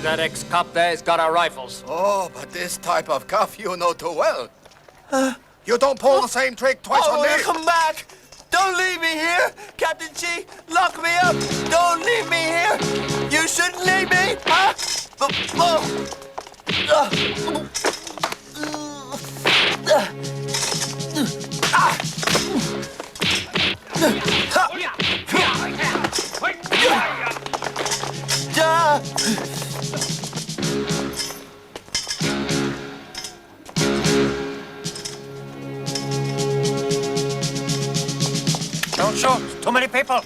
that ex-cop there's got our rifles. Oh, but this type of cuff you know too well. You don't pull the same trick twice on me. Come back! Don't leave me here! Captain Chi, lock me up! Don't leave me here! You shouldn't leave me! Huh? Don't shoot. Too many people.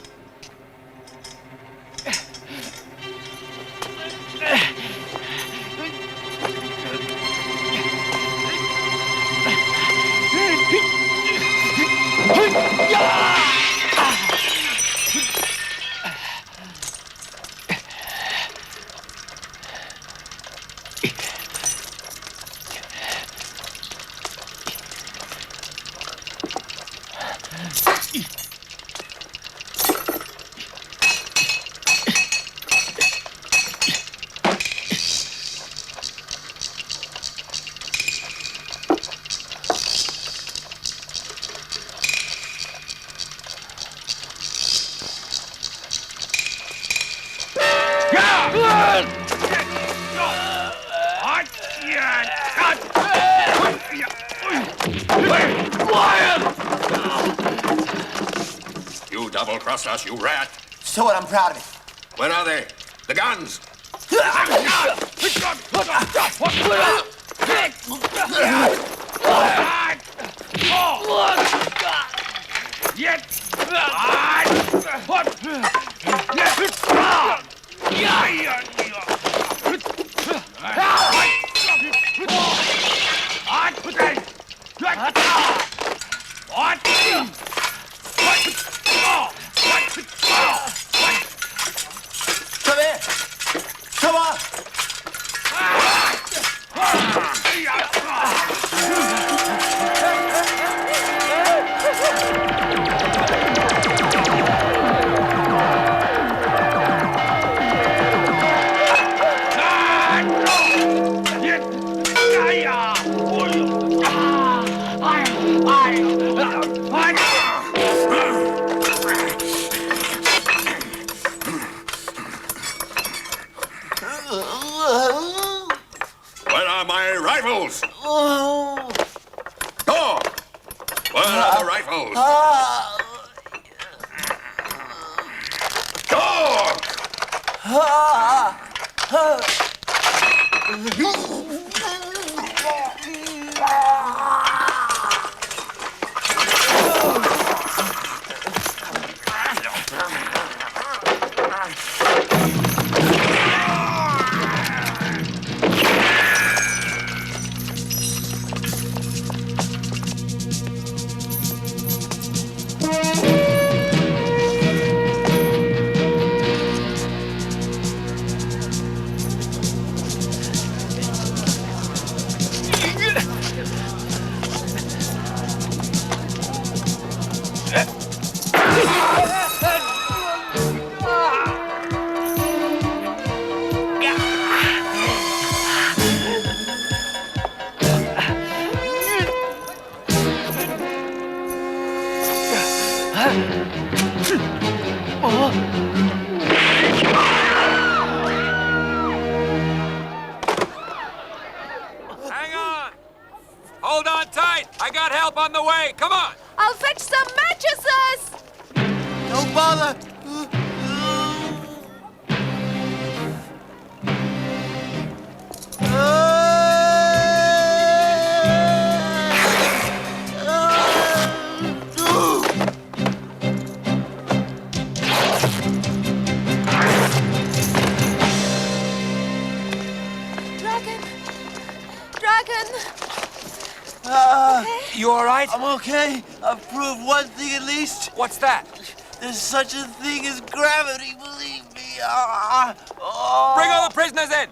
You double-crossed us, you rat. So what? I'm proud of it. Where are they? The guns! Come here! Come on! Where are my rifles? Go! Where are the rifles? Go! Hang on. Hold on tight. I got help on the way. Come on. I'll fetch some mattresses! Don't bother! Dragon! You all right? I'm okay. I've proved one thing at least. What's that? There's such a thing as gravity, believe me. Bring all the prisoners in.